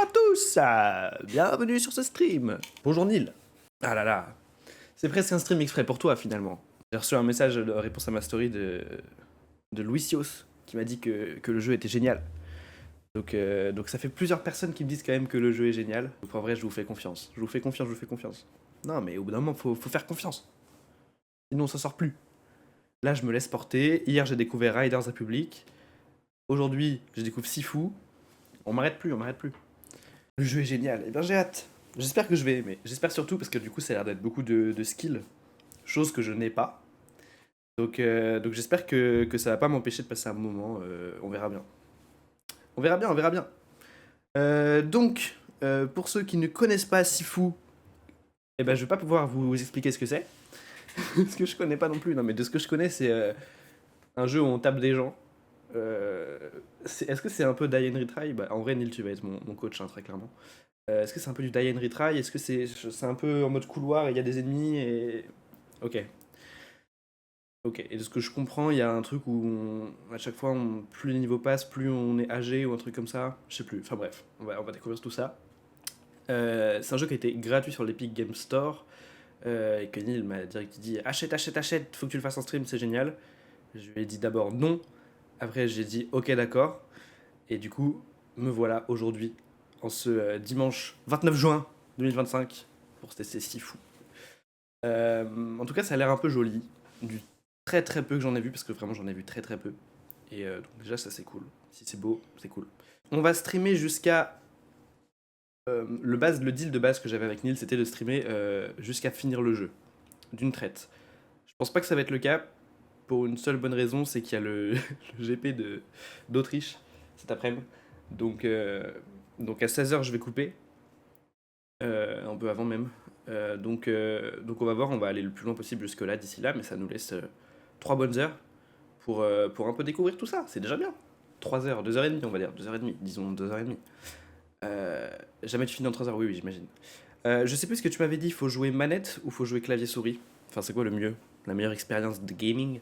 à tous, bienvenue sur ce stream. Bonjour Neil. Ah là là, c'est presque un stream exprès pour toi finalement. J'ai reçu un message de réponse à ma story de Luisios qui m'a dit que le jeu était génial. Donc ça fait plusieurs personnes qui me disent quand même que le jeu est génial. Donc en vrai, je vous fais confiance. Je vous fais confiance. Non mais au bout d'un moment, faut faire confiance. Sinon on s'en sort plus. Là, je me laisse porter. Hier, j'ai découvert Riders Republic. Aujourd'hui, je découvre Sifu. On m'arrête plus. Le jeu est génial. Et bien j'ai hâte. J'espère que je vais aimer. J'espère surtout parce que du coup, ça a l'air d'être beaucoup de skill. Chose que je n'ai pas. Donc j'espère que ça va pas m'empêcher de passer un moment. On verra bien. On verra bien. Pour ceux qui ne connaissent pas Sifu, eh ben, je vais pas pouvoir vous expliquer ce que c'est. Ce que je connais pas non plus. Non, mais de ce que je connais, c'est un jeu où on tape des gens. Est-ce que c'est un peu Die and Retry? Bah, en vrai, Neil, tu vas être mon coach, hein, très clairement. Est-ce que c'est un peu du Die and Retry? Est-ce que c'est un peu en mode couloir et il y a des ennemis et... Ok. Et de ce que je comprends, il y a un truc où à chaque fois, plus les niveaux passent, plus on est âgé ou un truc comme ça. Je sais plus. Enfin bref, on va découvrir tout ça. C'est un jeu qui a été gratuit sur l'Epic Game Store. Et que Neil m'a direct dit achète, faut que tu le fasses en stream, c'est génial. Je lui ai dit d'abord non. Après, j'ai dit ok, d'accord. Et du coup, me voilà aujourd'hui, en ce dimanche 29 juin 2025, pour tester Sifu. En tout cas, ça a l'air un peu joli. Du très peu que j'en ai vu, parce que vraiment j'en ai vu très peu. Et donc déjà, ça c'est cool. Si c'est beau, c'est cool. On va streamer jusqu'à... le deal de base que j'avais avec Neil, c'était de streamer jusqu'à finir le jeu, d'une traite. Je pense pas que ça va être le cas, pour une seule bonne raison, c'est qu'il y a le GP d'Autriche cet après-midi. Donc à 16h, je vais couper. Un peu avant même. Donc on va voir, on va aller le plus loin possible jusque-là, d'ici là, mais ça nous laisse 3 bonnes heures pour un peu découvrir tout ça. C'est déjà bien. 3 heures, 2h30, on va dire. 2h30, disons 2h30. Jamais tu finis en 3 heures, oui, j'imagine. Je sais plus ce que tu m'avais dit, faut jouer manette ou faut jouer clavier-souris? Enfin, c'est quoi le mieux? La meilleure expérience de gaming?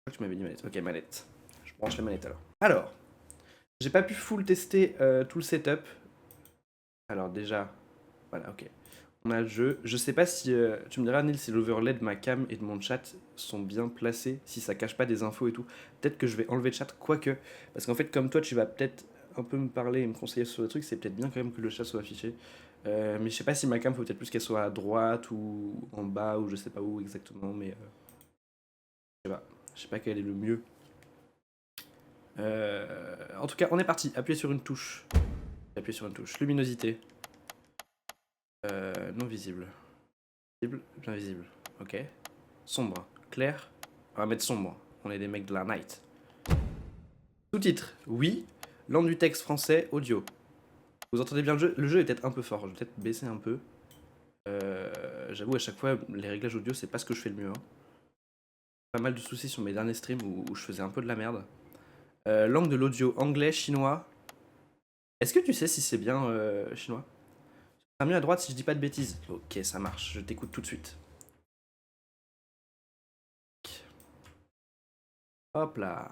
Je crois que tu m'avais dit manette. Ok, manette. Je branche la manette alors. Alors, j'ai pas pu full tester tout le setup. Alors déjà, voilà, ok. On a le jeu. Je sais pas si... tu me diras, Neil, si l'overlay de ma cam et de mon chat sont bien placés, si ça cache pas des infos et tout. Peut-être que je vais enlever le chat, quoique. Parce qu'en fait, comme toi, tu vas peut-être un peu me parler et me conseiller sur le truc, c'est peut-être bien quand même que le chat soit affiché. Mais je sais pas si ma cam, faut peut-être plus qu'elle soit à droite ou en bas ou je sais pas où exactement, mais... Je sais pas quel est le mieux. En tout cas, on est parti. Appuyez sur une touche. Luminosité. Non visible. Visible, bien visible. Ok. Sombre. Clair. On va mettre sombre. On est des mecs de la night. Sous-titres. Oui. Langue du texte français. Audio. Vous entendez bien le jeu? Le jeu est peut-être un peu fort. Je vais peut-être baisser un peu. J'avoue, à chaque fois, les réglages audio, c'est pas ce que je fais le mieux. Hein. Pas mal de soucis sur mes derniers streams où je faisais un peu de la merde. Langue de l'audio. Anglais, chinois. Est-ce que tu sais si c'est bien chinois? Ça sera mieux à droite si je dis pas de bêtises. Ok, ça marche. Je t'écoute tout de suite. Hop là.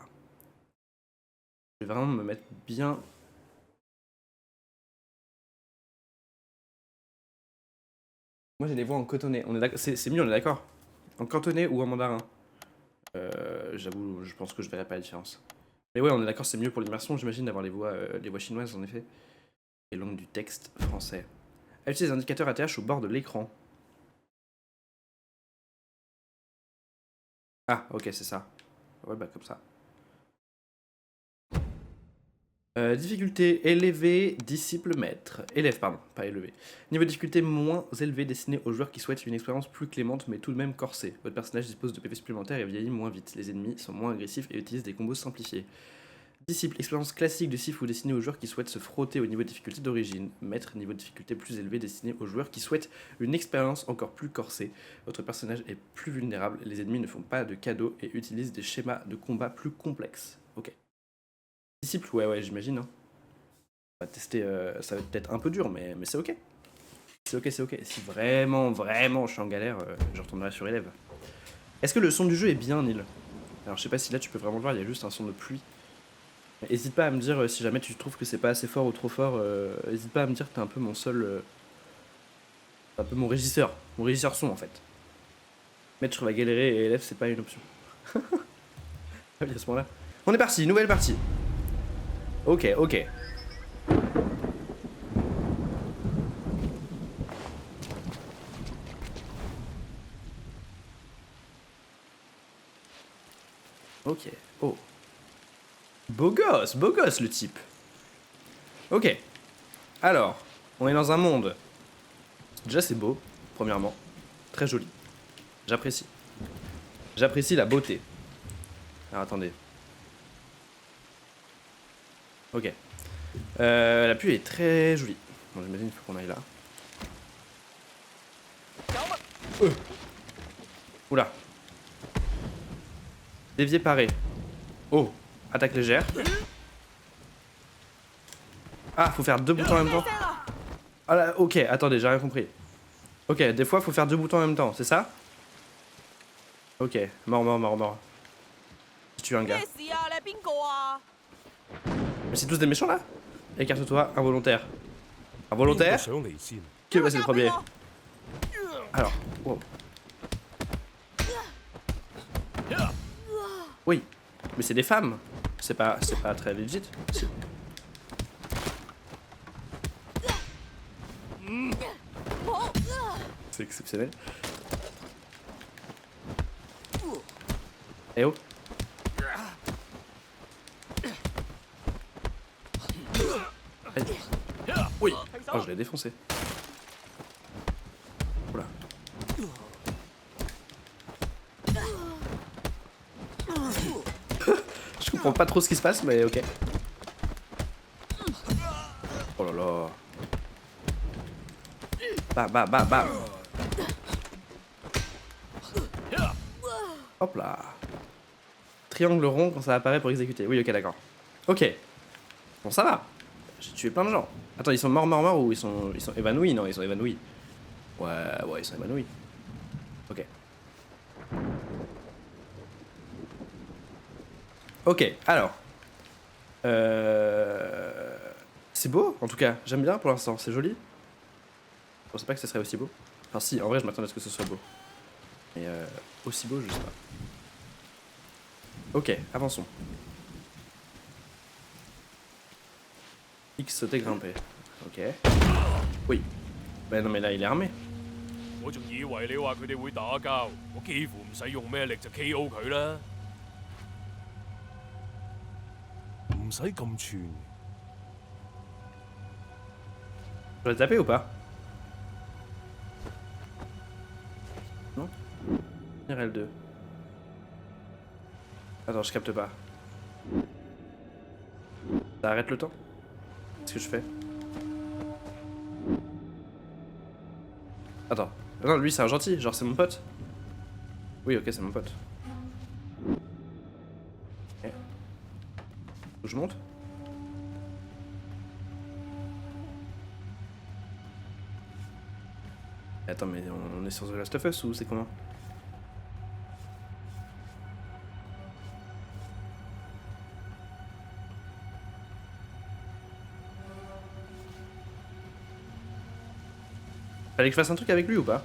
Je vais vraiment me mettre bien. Moi j'ai les voix en cotonais. On est d'accord. C'est mieux, on est d'accord. En cantonais ou en mandarin. J'avoue, je pense que je verrai pas la différence. Mais ouais, on est d'accord, c'est mieux pour l'immersion, j'imagine, d'avoir les voix chinoises en effet. Et langue du texte français. Utiliser les indicateurs ATH au bord de l'écran. Ah, ok, c'est ça. Ouais, bah comme ça. Difficulté élevée, disciple maître. Élève, pardon, pas élevé. Niveau de difficulté moins élevé destiné aux joueurs qui souhaitent une expérience plus clémente mais tout de même corsée. Votre personnage dispose de PV supplémentaires et vieillit moins vite. Les ennemis sont moins agressifs et utilisent des combos simplifiés. Disciple, expérience classique de Sifu destinée aux joueurs qui souhaitent se frotter au niveau de difficulté d'origine. Maître, niveau de difficulté plus élevé destiné aux joueurs qui souhaitent une expérience encore plus corsée. Votre personnage est plus vulnérable, les ennemis ne font pas de cadeaux et utilisent des schémas de combat plus complexes. Ok. Disciple, ouais, j'imagine. Hein. On va tester, ça va être peut-être un peu dur, mais c'est ok. C'est ok. Si vraiment je suis en galère, je retournerai sur élève. Est-ce que le son du jeu est bien, Neil? Alors je sais pas si là tu peux vraiment le voir, il y a juste un son de pluie. Hésite pas à me dire si jamais tu trouves que c'est pas assez fort ou trop fort. Hésite pas à me dire que t'es un peu mon seul. Un peu mon régisseur. Mon régisseur son en fait. Maître va galérer et élève c'est pas une option. Ah oui, à ce moment-là. On est parti, nouvelle partie. Ok, ok. Ok. Oh. Beau gosse le type. Ok. Alors, on est dans un monde. Déjà c'est beau, premièrement. Très joli. J'apprécie. J'apprécie la beauté. Alors attendez. Ok. La pluie est très jolie. Bon, j'imagine qu'il faut qu'on aille là. Oula. Dévier paré. Oh. Attaque légère. Ah, faut faire 2 boutons en même temps. Ah là, ok, attendez, j'ai rien compris. Ok, des fois, faut faire 2 boutons en même temps, c'est ça? Ok, mort. J'ai tué un gars. Mais c'est tous des méchants là? Écarte-toi, involontaire. Involontaire? Qui est passé le premier? Alors, wow. Oui, mais c'est des femmes. C'est pas très legit. C'est exceptionnel. Eh oh. Oui. Oh, je l'ai défoncé. Oula. Je comprends pas trop ce qui se passe, mais ok. Oh là là. Bam. Hop là. Triangle rond quand ça apparaît pour exécuter. Oui, ok, d'accord. Ok. Bon, ça va. J'ai tué plein de gens. Attends, ils sont morts ou ils sont évanouis? Non, ils sont évanouis. Ouais, ils sont évanouis. Ok. Ok, alors. C'est beau, en tout cas. J'aime bien pour l'instant, c'est joli. Je pensais pas que ce serait aussi beau. Enfin, si, en vrai, je m'attendais à ce que ce soit beau. Mais aussi beau, je sais pas. Ok, avançons. X sauter grimper. Ok. Oui. Ben non, mais là, il est armé. 我仲以為你話佢哋會打交，我幾乎唔使用咩力就 K.O. 佢啦。唔使咁串。Je dois le taper ou pas? Non? L2. Attends, je capte pas. Ça arrête le temps? Qu'est-ce que je fais? Attends. Non, lui c'est un gentil, genre c'est mon pote. Oui, ok, c'est mon pote. Ok. Faut que je monte? Attends, mais on est sur The Last of Us ou c'est comment? Fallait que je fasse un truc avec lui ou pas?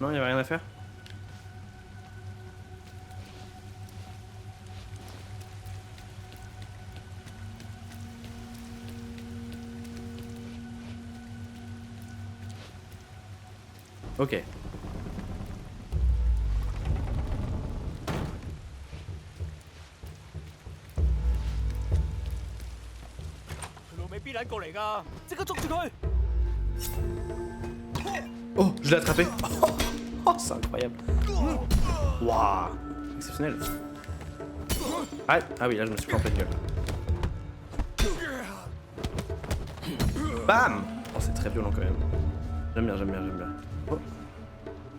Non, y'avait rien à faire? Ok. Oh, je l'ai attrapé. Oh, c'est incroyable. Waouh, exceptionnel. Ah oui, là je me suis pris en pleine gueule. Bam. Oh, c'est très violent quand même. J'aime bien. Oh.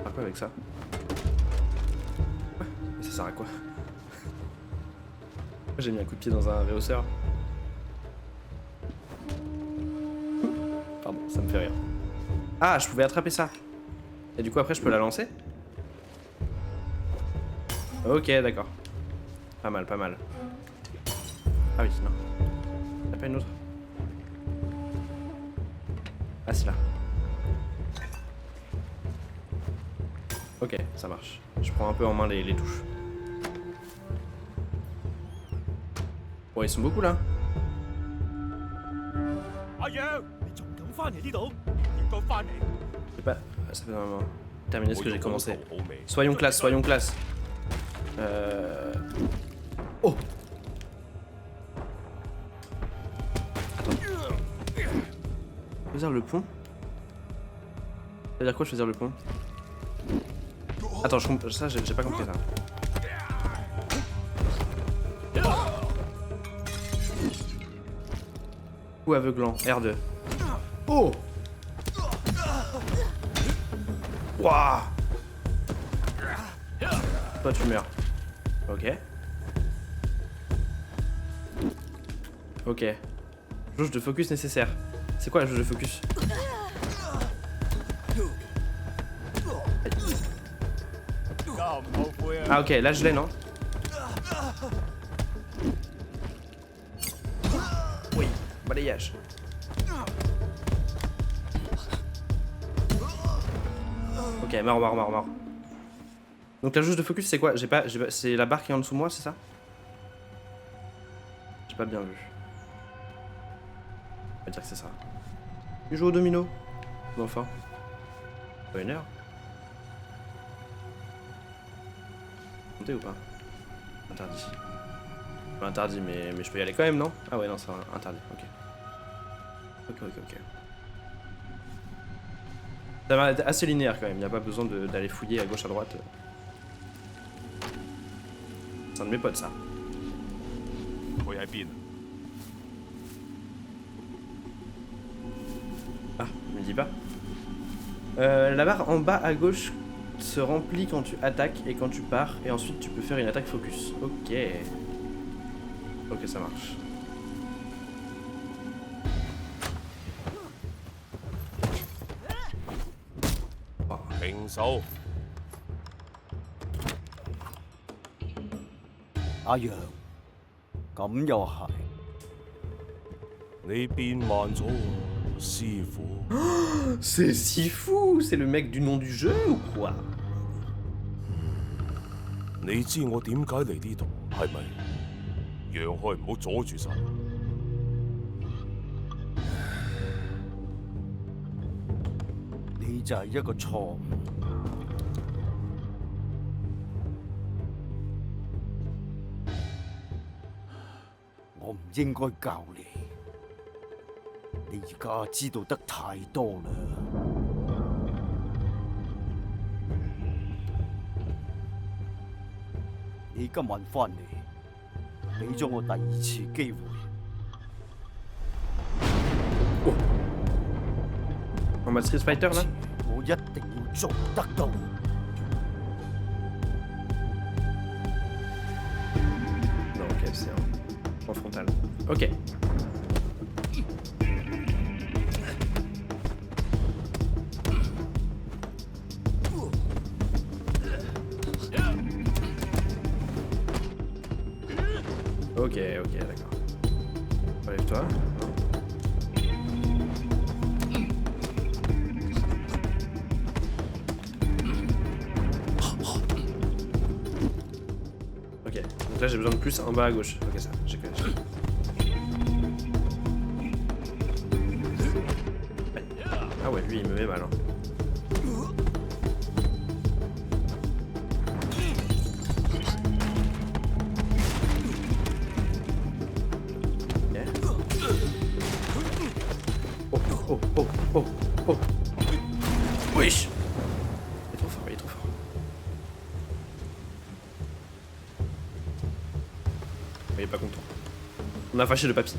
À quoi avec ça? Mais ça sert à quoi? J'ai mis un coup de pied dans un réhausseur. Pardon, ça me fait rire. Ah, je pouvais attraper ça. Et du coup après je peux la lancer? Ok, d'accord. Pas mal. Ah oui, non. Y'a pas une autre? Ah, c'est là. Ok, ça marche. Je prends un peu en main les touches. Bon, ils sont beaucoup là. 阿楊，你仲敢翻嚟呢度？應該翻嚟。 J'ai pas. Ça fait un moment. Terminer ce que j'ai commencé. 好味。 Soyons classe, soyons classe. Oh! Attends. Choisir le pont? Ça veut dire quoi choisir le pont? Attends, ça j'ai pas compris ça. Coup aveuglant, R2. Oh! Wouah! Toi tu meurs. Ok. Ok. Jauge de focus nécessaire. C'est quoi la jauge de focus? Ah ok, là je l'ai non? Oui, balayage. Ok, mort. Donc la jauge de focus c'est quoi? C'est la barre qui est en dessous de moi, c'est ça? J'ai pas bien vu. On va dire que c'est ça. Tu joues au domino? Bon, enfin. Pas une heure? Comptez ou pas? Interdit. Pas interdit, mais je peux y aller quand même, non? Ah ouais, non, c'est interdit, ok. Ok. Ça va être assez linéaire quand même, il n'y a pas besoin d'aller fouiller à gauche, à droite. C'est un de mes potes, ça. 佢喺邊啊？ Ah, me dis pas. La barre en bas à gauche se remplit quand tu attaques et quand tu pars, et ensuite tu peux faire une attaque focus. Ok. Ok, ça marche. Oh. 平手。阿楊，咁又係，你變慢咗喎，師傅。 C'est si fou! C'est le mec du nom du jeu ou quoi? 你知我點解嚟呢度係咪？讓開唔好阻住晒。你就係一個錯誤。我唔應該教你，你而家知道得太多啦。你今晚翻嚟，俾咗我第二次機會。En mode Street Fighter là? 我一定要做得到。 Non, ok, c'est en frontal. Ok. Ok, d'accord. Relève-toi. Ok, donc là j'ai besoin de plus en bas à gauche. Ok, ça, j'ai que. Ah ouais, lui il me met mal. Hein. Oh. Wesh. Il est trop fort, Il est pas content. On a fâché le papy.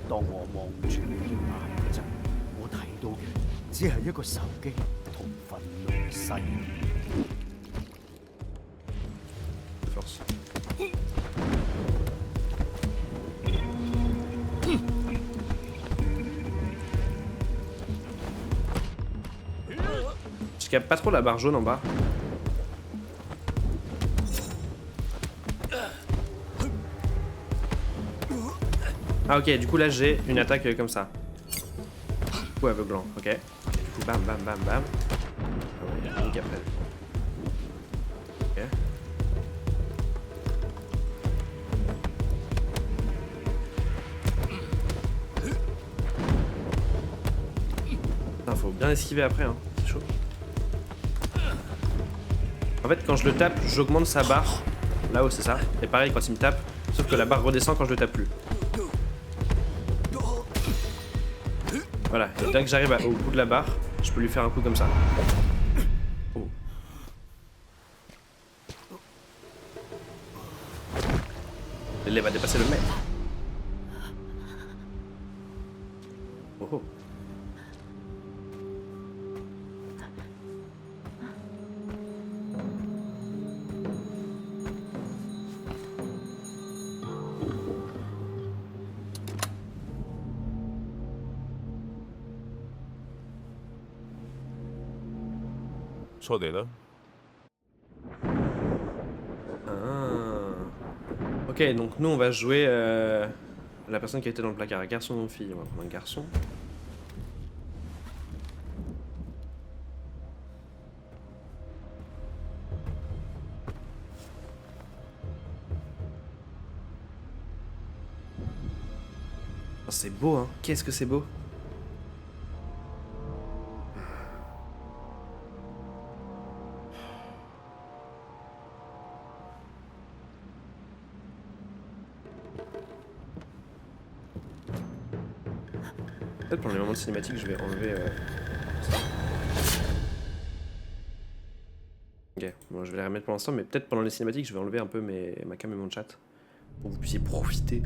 當我望住你對眼嗰陣，我睇到嘅只係一個仇擊同憤怒嘅勢。 Force. Je capte pas trop la barre jaune en bas. Ah ok, du coup là j'ai une attaque comme ça. Coup aveuglant, ok. Du coup bam bam bam bam. Ah ouais, il y a un truc après. Ok. Putain, faut bien esquiver après, hein. C'est chaud. En fait, quand je le tape, j'augmente sa barre. Là-haut, c'est ça. Et pareil quand il me tape, sauf que la barre redescend quand je le tape plus. Voilà, et dès que j'arrive au bout de la barre, je peux lui faire un coup comme ça. Oh. L'élève va dépasser le mètre. Oh oh. Ah. Ok, donc nous on va jouer la personne qui était dans le placard. Garçon ou fille? On va prendre un garçon. Oh, c'est beau, hein. Qu'est-ce que c'est beau. Peut-être pour les moments de cinématique, je vais enlever ça. Ok, bon, je vais les remettre pour l'instant, mais peut-être pendant les cinématiques, je vais enlever un peu ma cam et mon chat pour que vous puissiez profiter.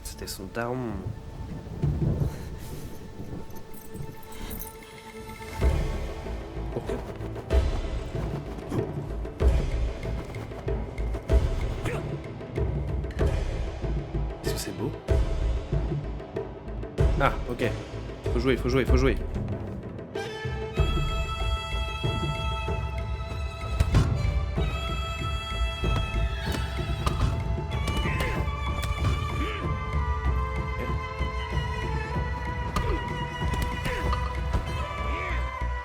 C'était son daron. Oh. Est-ce que c'est beau? Ah, ok. Faut jouer, faut jouer, faut jouer.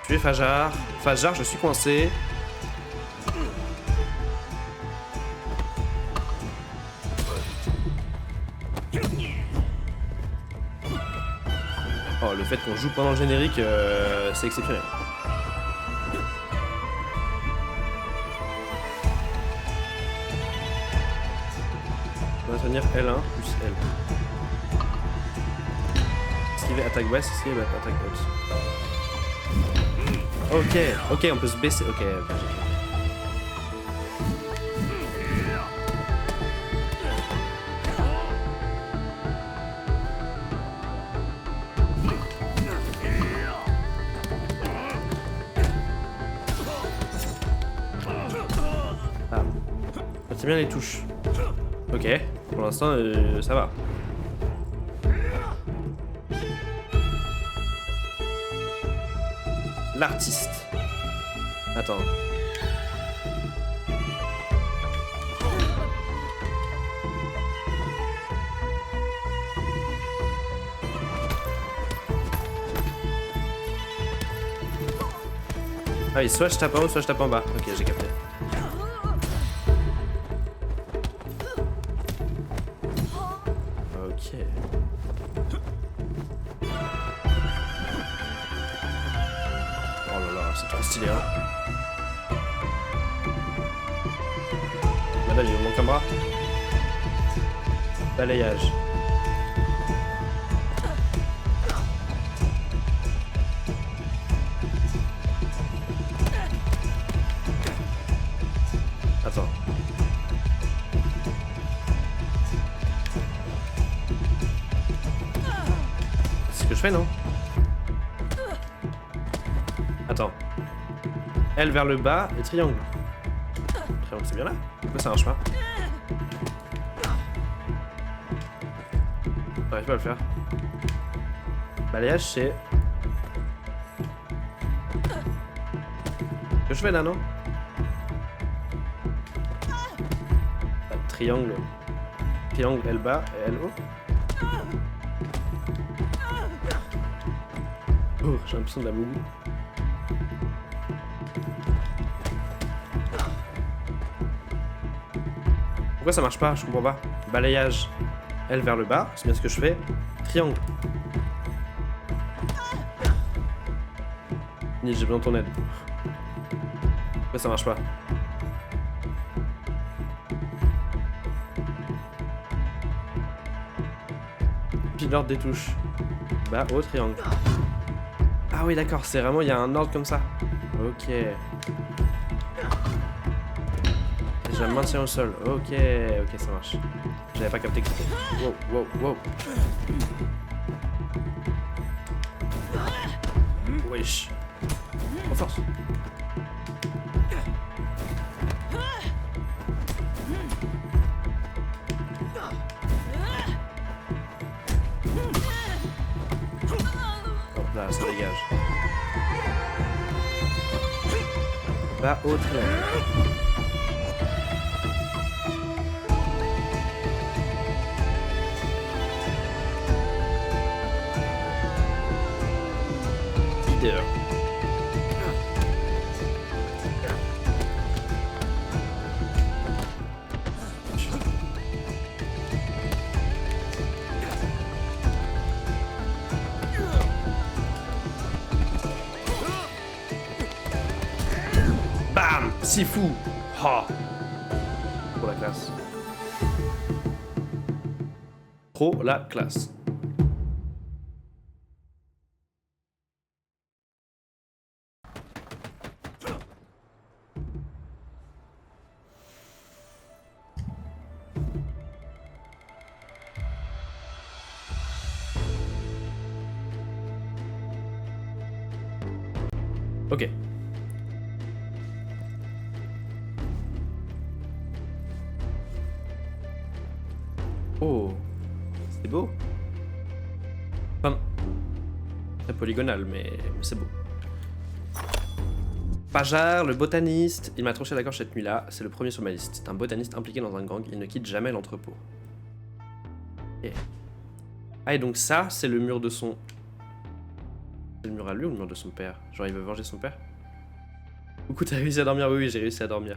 Tuer Fajar. Fajar, je suis coincé. Oh, le fait qu'on joue pendant le générique, c'est exceptionnel. On va tenir L1 plus L. Esquiver attaque basse, esquiver attaque haute. Ok, ok, on peut se baisser. Ok, ok. Ah. C'est bien les touches. Ok, pour l'instant, ça va. L'artiste. Attends. Ah oui, soit je tape en haut, soit je tape en bas. Ok, j'ai capté. Ok. Oh là là, c'est trop stylé, hein. Madame, il me manque un bras. Balayage. Attends. C'est ce que je fais, non? Attends. L vers le bas et triangle. Triangle, c'est bien là? Pourquoi ça marche pas? J'arrive pas à le faire. Balayage, c'est... Ce que je fais là, non? Triangle. Triangle L bas et L haut. Oh, j'ai l'impression de la boubou. Pourquoi ça marche pas? Je comprends pas. Balayage L vers le bas, c'est bien ce que je fais. Triangle. Nil, j'ai besoin de ton aide. Pourquoi ça marche pas? Puis l'ordre des touches. Bas, haut, triangle. Ah oui, d'accord, c'est vraiment, il y a un ordre comme ça. Ok. Déjà maintien au sol. Ok, ok, ça marche. J'avais pas capté que c'était. Wow, wow, wow. Wesh. En force. Hop là, ça dégage. Bas, haut, triangle. Leader. Bam! Si fou! Ha! Pour la classe. Trop la classe. Ok. Oh, c'est beau. Enfin, très polygonal, mais c'est beau. Pajar, le botaniste, il m'a tranché la gorge cette nuit-là, c'est le premier sur ma liste. C'est un botaniste impliqué dans un gang, il ne quitte jamais l'entrepôt. Okay. Ah, et donc ça, c'est le mur de son... C'est le mur à lui ou le mur de son père? Genre, il veut venger son père? Coucou, t'as réussi à dormir? Oui, j'ai réussi à dormir.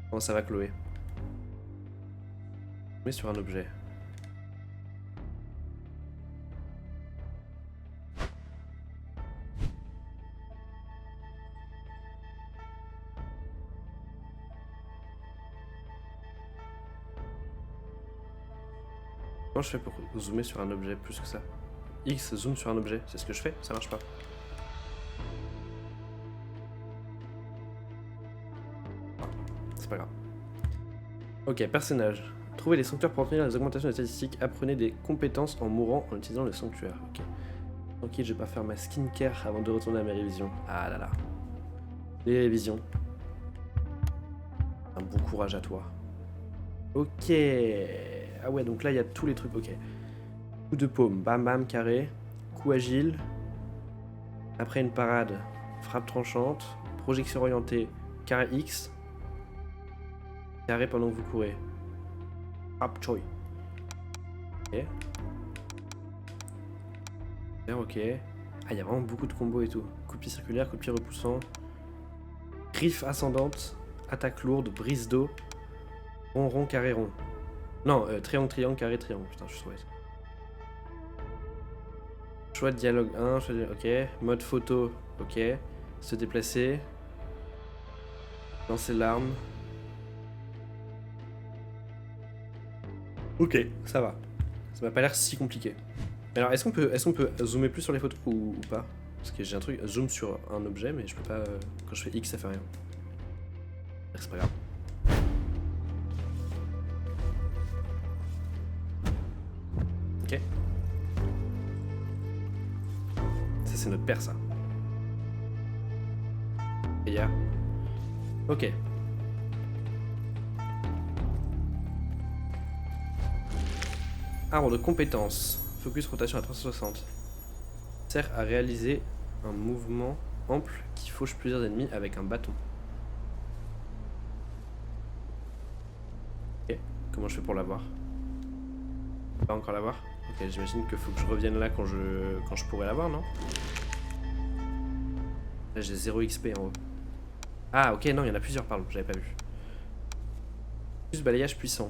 Comment ça va, Chloé? Mais sur un objet. Comment je fais pour zoomer sur un objet plus que ça? X zoom sur un objet, c'est ce que je fais, ça marche pas. C'est pas grave. Ok, personnage. Trouvez les sanctuaires pour obtenir les augmentations des statistiques. Apprenez des compétences en mourant en utilisant le sanctuaire. Ok. Tranquille, je vais pas faire ma skincare avant de retourner à mes révisions. Ah là là. Les révisions. Un bon courage à toi. Ok. Ah ouais, donc là, il y a tous les trucs. Ok. Coup de paume. Bam bam, carré. Coup agile. Après une parade. Frappe tranchante. Projection orientée. Carré X. Carré pendant que vous courez. Frappe choi. Ok. Ok. Ah, il y a vraiment beaucoup de combos et tout. Coup de pied circulaire, coup de pied repoussant. Griffe ascendante. Attaque lourde. Brise d'eau. Rond, rond, carré, rond. Non, triangle, triangle, carré, triangle. Putain, je suis trop bête. Choix de dialogue 1, choix de... ok. Mode photo, ok. Se déplacer. Lancer l'arme. Ok, ça va. Ça m'a pas l'air si compliqué. Alors, est-ce qu'on peut zoomer plus sur les photos ou pas? Parce que j'ai un truc, zoom sur un objet, mais je peux pas... quand je fais X, ça fait rien. C'est pas grave. Ok. Ça, c'est notre père, ça. Et ya. Ok. Arbre de compétences. Focus rotation à 360. Sert à réaliser un mouvement ample qui fauche plusieurs ennemis avec un bâton. Ok. Comment je fais pour l'avoir? Pas encore l'avoir? Ok, j'imagine qu'il faut que je revienne là quand je pourrai l'avoir, non? Là j'ai 0 XP en haut. Ah ok, non, il y en a plusieurs, pardon, j'avais pas vu. Plus balayage puissant.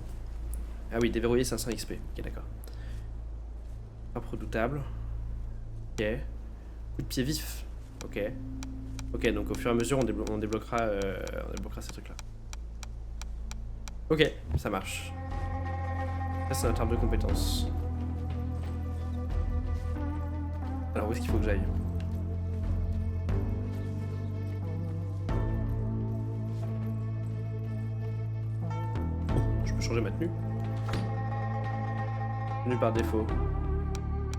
Ah oui, déverrouiller 500 XP. Ok, d'accord. Frappe redoutable. Ok. Coup de pied vif. Ok. Ok, donc au fur et à mesure, on débloquera ces trucs-là. Ok, ça marche. Ça, c'est notre arbre de compétences. Alors, où est-ce qu'il faut que j'aille? Je peux changer ma tenue? Tenue par défaut.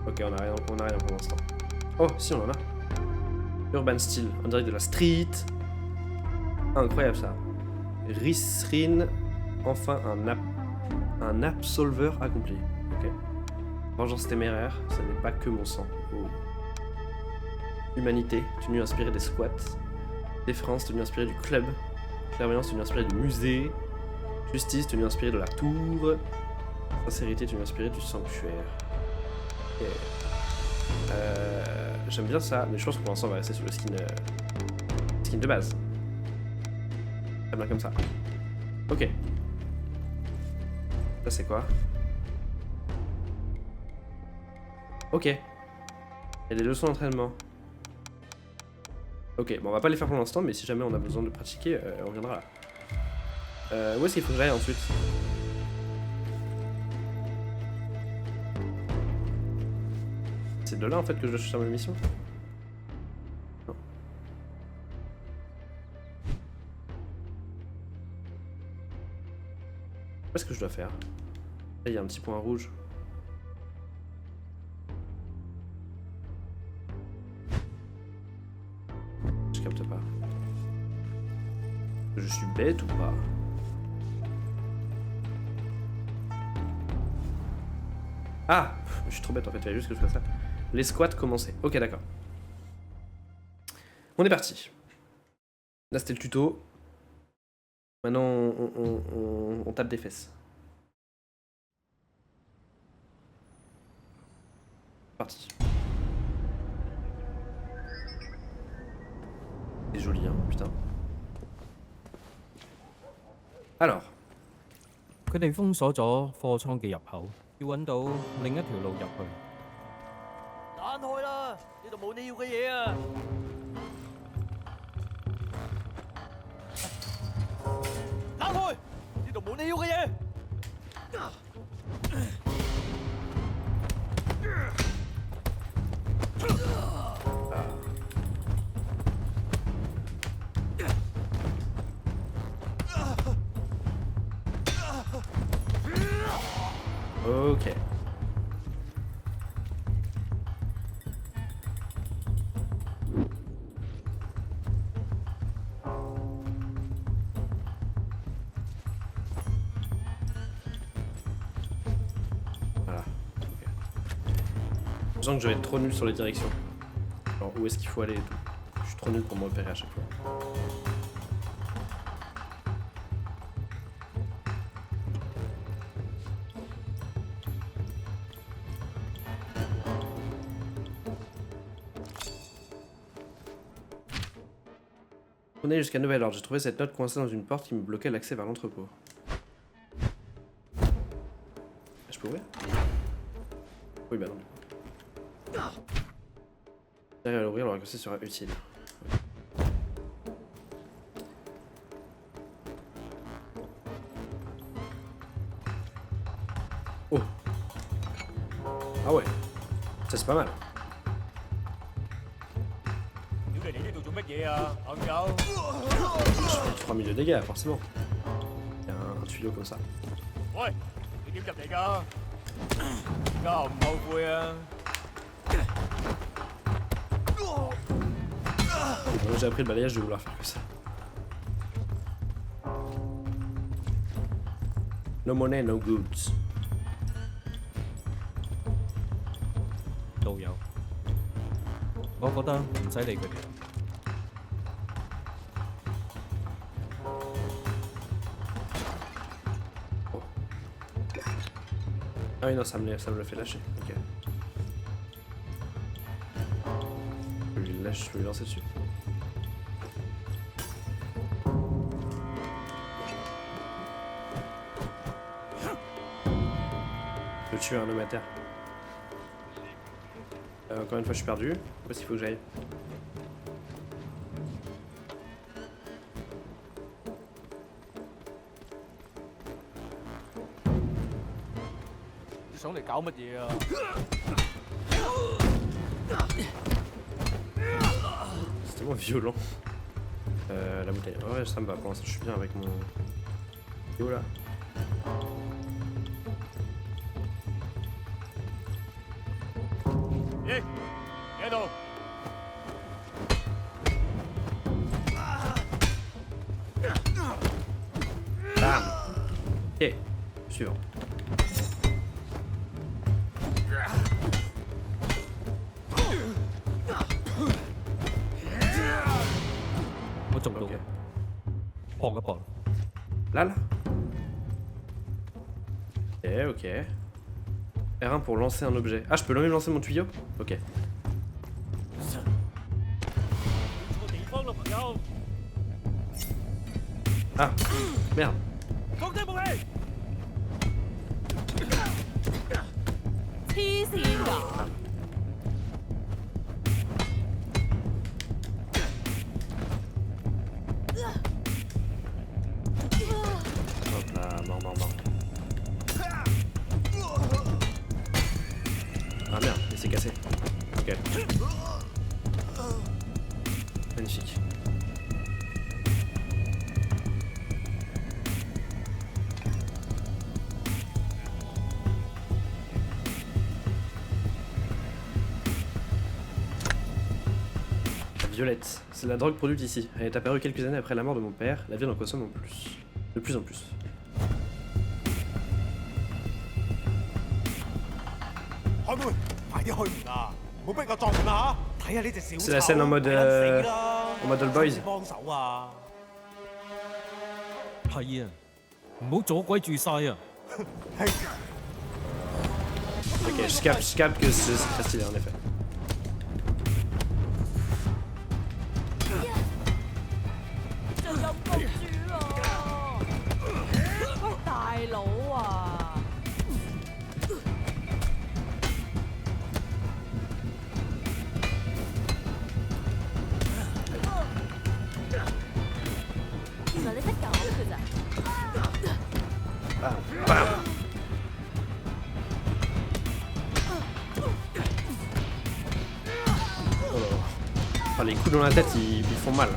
Ok, on a rien pour l'instant. Oh, si, on en a. Urban Style, on dirait de la street. Ah, incroyable ça. Risrin, enfin un absolveur accompli. Ok. Vengeance téméraire, ça n'est pas que mon sang. Oh. Humanité, tenue inspirée des squats. Déférence, tenue inspirée du club. Clairvoyance, tenue inspirée du musée. Justice, tenue inspirée de la tour. Sincérité, tenue inspirée du sanctuaire. Ok. J'aime bien ça, mais je pense que pour l'instant on va rester sur le skin de base. Très bien comme ça. Ok. Ça c'est quoi? Ok. Il y a des leçons d'entraînement. Ok, bon on va pas les faire pour l'instant, mais si jamais on a besoin de pratiquer, on reviendra là. Où est-ce qu'il faut que j'aille ensuite? C'est de là en fait que je dois chercher ma mission? Non. Qu'est-ce que je dois faire? Là il y a un petit point rouge. Je capte pas. Je suis bête ou pas? Ah! Je suis trop bête en fait, il fallait juste que je fasse ça. Les squats commençaient. Ok, d'accord. On est parti. Là, c'était le tuto. Maintenant, on tape des fesses. Parti. C'est joli, hein, putain. Alors. 佢哋封鎖咗貨倉嘅入口，要揾到另一條路入去。彈開啦！呢度冇你要嘅嘢啊！彈開！呢度冇你要嘅嘢。Ok. Voilà. Ok. Je sens que je vais être trop nul sur les directions. Alors où est-ce qu'il faut aller et tout. Je suis trop nul pour me repérer à chaque fois. On est jusqu'à nouvel ordre. J'ai trouvé cette note coincée dans une porte qui me bloquait l'accès vers l'entrepôt. Je peux ouvrir? Oui, bah non. J'arrive à l'ouvrir, le raccourci sera utile. Oh! Ah ouais! Ça c'est pas mal. 屌你嚟呢度做乜嘢啊，朋友？ Je fais 3000 de dégâts, forcément. Il y a un tuyau comme ça. 喂，你點入嚟㗎？而家唔後悔啊！ J'ai appris le balayage de vouloir faire que ça. No money, no goods. 導遊，我覺得唔使理佢哋。Ah oui, non, ça me le fait lâcher. Ok. Je vais lui lancer dessus. Je veux tuer un homme à terre. Encore une fois, je suis perdu. Où est-ce qu'il faut que j'aille? C'est tellement violent. La bouteille. Ouais, ça me va. Pour l'instant, je suis bien avec mon. Oh là. Bam. Ok. Suivant. Ok. Là. Ok. R1 pour lancer un objet. Ah, je peux même lancer mon tuyau? Ok. Ah, merde. Hop là, mort. Ah merde, il s'est cassé. Ok. Magnifique. Violette, c'est la drogue produite ici. Elle est apparue quelques années après la mort de mon père. La ville en consomme de plus en plus. C'est la scène en mode All Boys. 係啊，唔好阻鬼住晒啊！ Ok, je capte que c'est très stylé en effet. 啊 les coups dans la tête, ils font mal.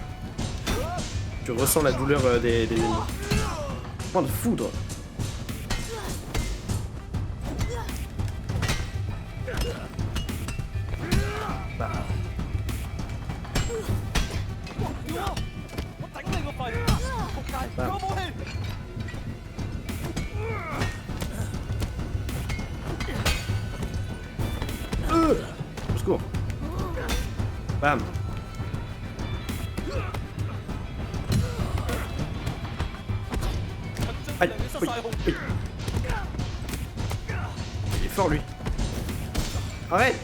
Tu ressens la douleur des ennemis. Point de foudre. Bah. Bah. Au secours. Bam. Aïe, oui. Il est fort lui. Arrête.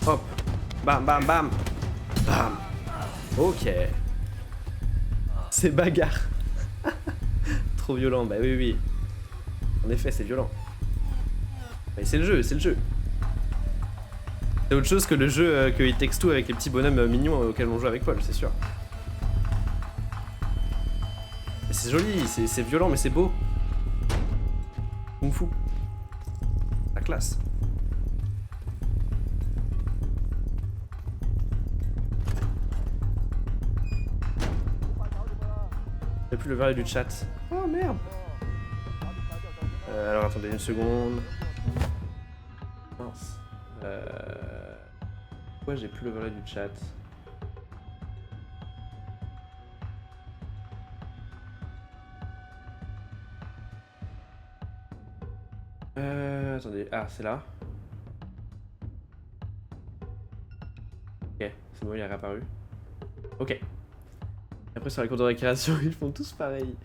Hop. Bam, bam, bam. Bam. Ok. C'est bagarre. Trop violent, bah oui. En effet, c'est violent. Mais c'est le jeu, c'est le jeu. C'est autre chose que le jeu que It Takes Two avec les petits bonhommes mignons auxquels on joue avec Paul, c'est sûr. Mais c'est joli, c'est violent, mais c'est beau. Kung Fu. La classe. J'ai plus le verlet du chat. Oh merde. Alors attendez une seconde. Mince. Pourquoi j'ai plus le verlet du chat? Attendez. Ah, c'est là. Ok, c'est bon, il est réapparu. Ok. Après, sur la cour de récréation, ils font tous pareil.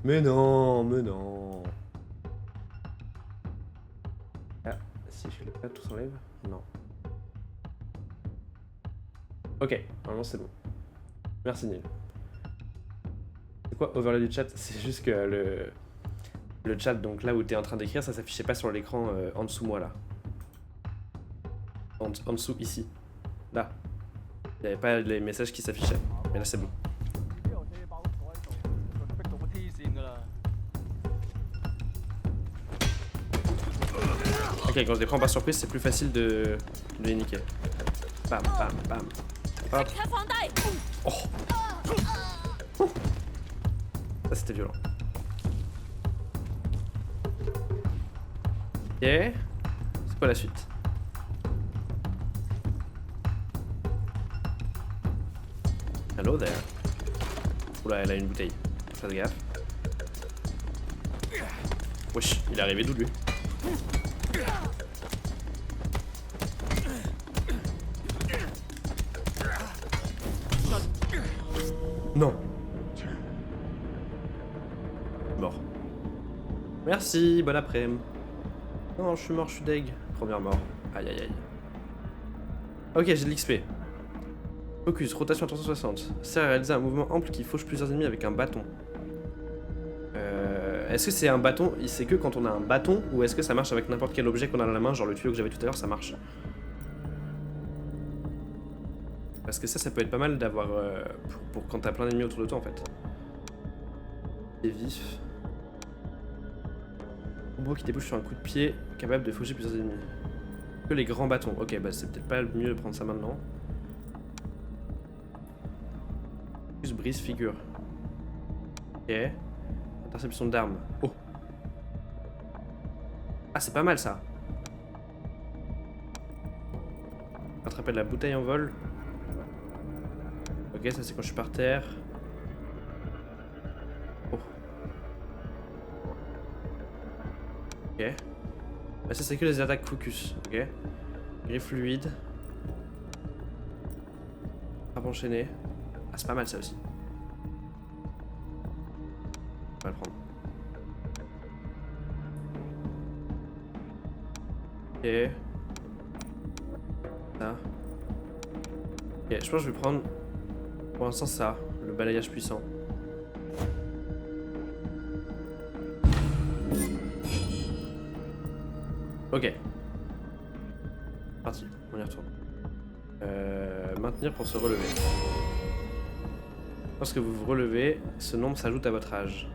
Mais non, mais non. Ah, si je clique là, tout s'enlève? Non. Ok, normalement c'est bon. Merci Neil. C'est quoi overlay du chat? C'est juste que le chat, donc là où t'es en train d'écrire, ça s'affichait pas sur l'écran en dessous moi là. En dessous ici. Là. Il n'y avait pas les messages qui s'affichaient. Mais là c'est bon. Ok, quand je les prends par surprise, c'est plus facile de les niquer. Bam, bam, bam. Hop. Oh. Oh. Ça c'était violent. Ok. C'est quoi la suite? Hello there. Oula, elle a une bouteille. Faites gaffe. Wesh, il est arrivé d'où lui? Non. Mort. Merci, bon après-midi. Non, je suis mort, je suis deg. Première mort. Aïe aïe aïe. Ok, j'ai de l'XP. Focus, rotation à 360. Sert à réaliser un mouvement ample qui fauche plusieurs ennemis avec un bâton. Est-ce que c'est un bâton? C'est que quand on a un bâton ou est-ce que ça marche avec n'importe quel objet qu'on a dans la main, genre le tuyau que j'avais tout à l'heure, ça marche? Parce que ça peut être pas mal d'avoir pour quand t'as plein d'ennemis autour de toi en fait. Et vif. Robot qui débouche sur un coup de pied, capable de faucher plusieurs ennemis. Que les grands bâtons. Ok, bah c'est peut-être pas le mieux de prendre ça maintenant. Plus brise figure. Ok. Interception d'armes. Oh. Ah, c'est pas mal ça. Attraper de la bouteille en vol. Ok, ça c'est quand je suis par terre. Oh. Ok. Bah, ça c'est que les attaques focus. Ok. Griffe fluide. Frappe enchaînée. Ah, c'est pas mal ça aussi. On va le prendre. Ok. Ça. Ok, je pense que je vais prendre pour l'instant ça, le balayage puissant. Ok. Parti, on y retourne. Maintenir pour se relever. Lorsque vous vous relevez, ce nombre s'ajoute à votre âge.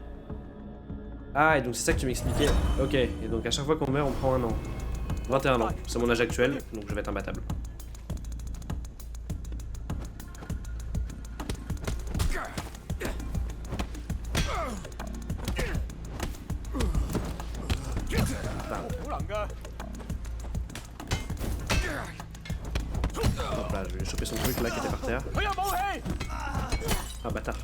Ah, et donc c'est ça que tu m'expliquais. Ok, et donc à chaque fois qu'on meurt, on prend un an. 21 ans, c'est mon âge actuel, donc je vais être imbattable. Hop là, je vais choper son truc là qui était par terre. Ah, bâtard.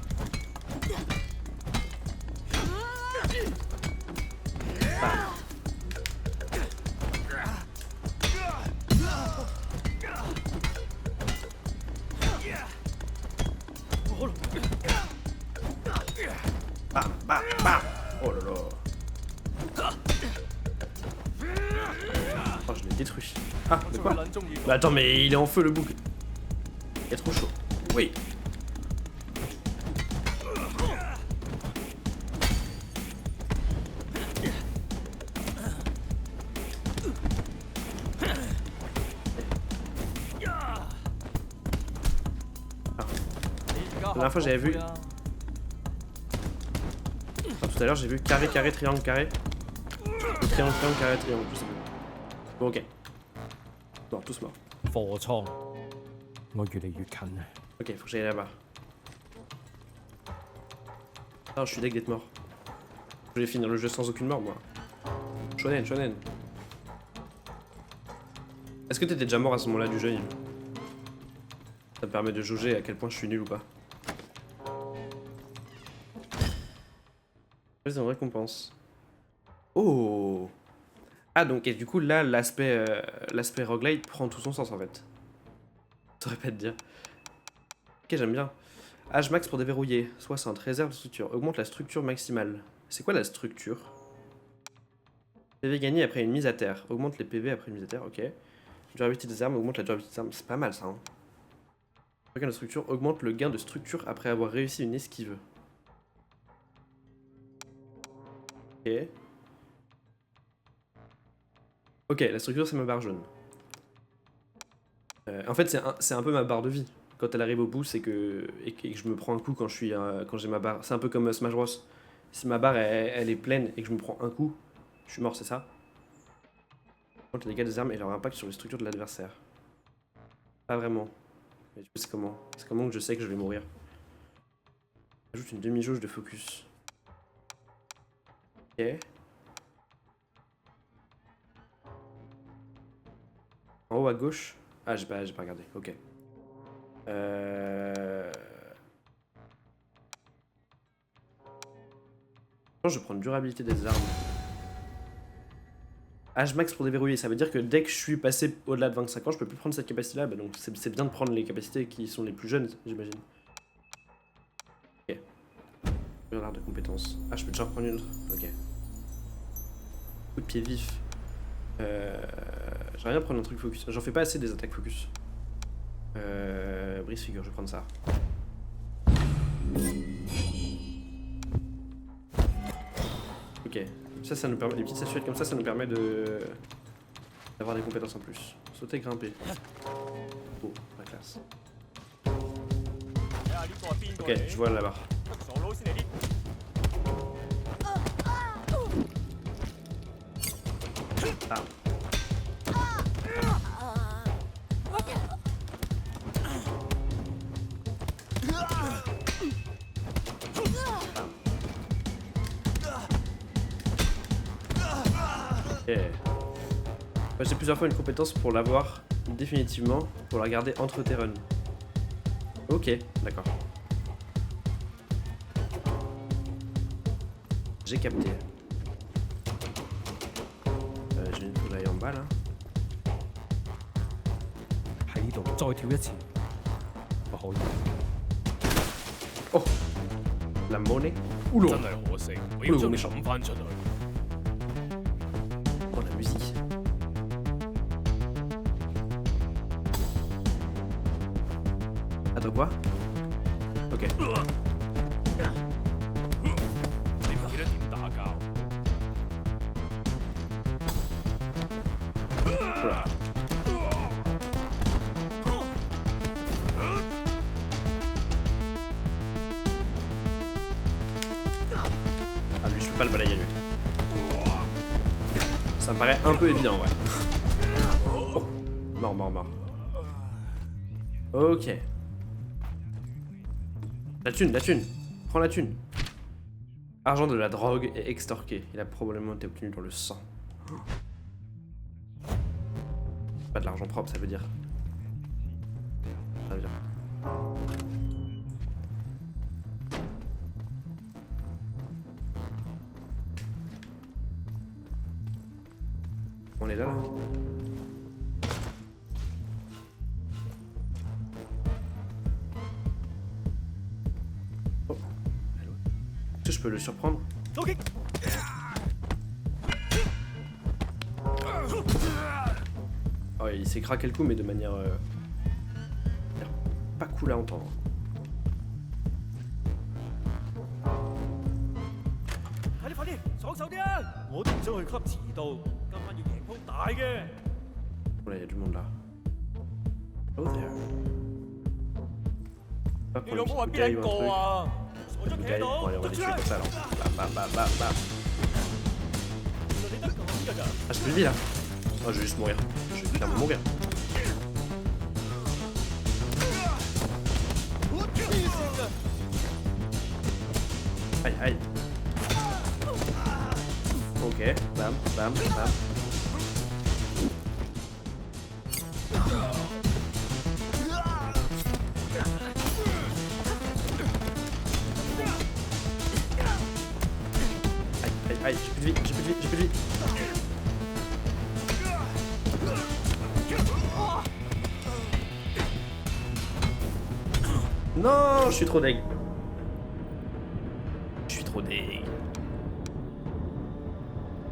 Bam, bam, bam. Oh là là. Oh, je l'ai détruit. Ah, de quoi? Bah attends, mais il est en feu le bouc. Il est trop chaud. Oui. La dernière fois j'avais vu. Enfin, tout à l'heure j'ai vu carré, carré, triangle, carré. Ou triangle, triangle, carré, triangle, je sais plus. Bon, ok. Bon, tous morts. 貨倉，我越嚟越近啊！ Ok, faut que j'aille là-bas. Ah, je suis deg d'être mort. Je vais finir le jeu sans aucune mort, moi. Shonen, shonen. Est-ce que t'étais déjà mort à ce moment-là du jeu, Yves? Ça me permet de jauger à quel point je suis nul ou pas. C'est une récompense. Oh! Ah, donc, et du coup, là, l'aspect roguelite prend tout son sens en fait. Ça saurais pas te dire. Ok, j'aime bien. Âge max pour déverrouiller. 60. Réserve de structure. Augmente la structure maximale. C'est quoi la structure? PV gagné après une mise à terre. Augmente les PV après une mise à terre, ok. Durabilité des armes, augmente la durabilité des armes. C'est pas mal ça. Hein. Gain de structure, augmente le gain de structure après avoir réussi une esquive. Ok. Ok, la structure c'est ma barre jaune. En fait c'est un peu ma barre de vie. Quand elle arrive au bout, c'est que et que je me prends un coup quand j'ai ma barre. C'est un peu comme Smash Bros. Si ma barre elle est pleine et que je me prends un coup, je suis mort, c'est ça. Les dégâts des armes et leur impact sur les structures de l'adversaire. Pas vraiment. Mais du coup, c'est comment? C'est comment que je sais que je vais mourir? Ajoute une demi-jauge de focus. Ok. En haut à gauche. Ah, j'ai pas regardé. Ok. Je vais prendre durabilité des armes. Âge max pour déverrouiller, ça veut dire que dès que je suis passé au-delà de 25 ans, je peux plus prendre cette capacité-là. Bah donc c'est bien de prendre les capacités qui sont les plus jeunes, j'imagine. Ok. L'arbre de compétences. Ah, je peux déjà reprendre une autre. Ok. Coup de pied vif. J'aimerais bien prendre un truc focus. J'en fais pas assez des attaques focus. Brise figure, je vais prendre ça. Ok. Ça nous permet, les petites statuettes comme ça nous permet d'avoir des compétences en plus. Sauter, grimper. Oh, la classe. Ok, je vois la barre. Ah. Ok. J'ai plusieurs fois une compétence pour l'avoir définitivement, pour la garder entre tes runs. Ok, d'accord. J'ai capté. J'ai une poulaille en bas là. 喺度再跳一次，唔可以。 Oh! La monnaie? Oula! 真係可惜，我要將你抌翻出去。 Oh, la musique. Attends, quoi? Ok. 你唔記得點打交？ Oula. Ah, lui, je peux pas le balayer, lui. Ça me paraît un peu évident, ouais. Oh. Mort. Ok. La thune. Prends la thune. Argent de la drogue est extorqué. Il a probablement été obtenu dans le sang. Pas de l'argent propre, ça veut dire. Ça veut dire. On est là. Oh. Est-ce que je peux le surprendre? Oh, il s'est craqué le coup, mais de manière pas cool à entendre. Oh là, il y a du monde là. Oh there. Pas pour une petite bouteille ou un truc. Une bouteille. Bon, allez, on va les tuer comme ça alors. Bam. Ah, j'ai plus de vie là. Oh, je vais juste mourir. Je vais clairement mourir. Aïe, aïe. Ok, bam, bam, bam. Aïe, aïe, j'ai plus de vie, j'ai plus de vie, j'ai plus de vie. Non, je suis trop deg. Je suis trop deg.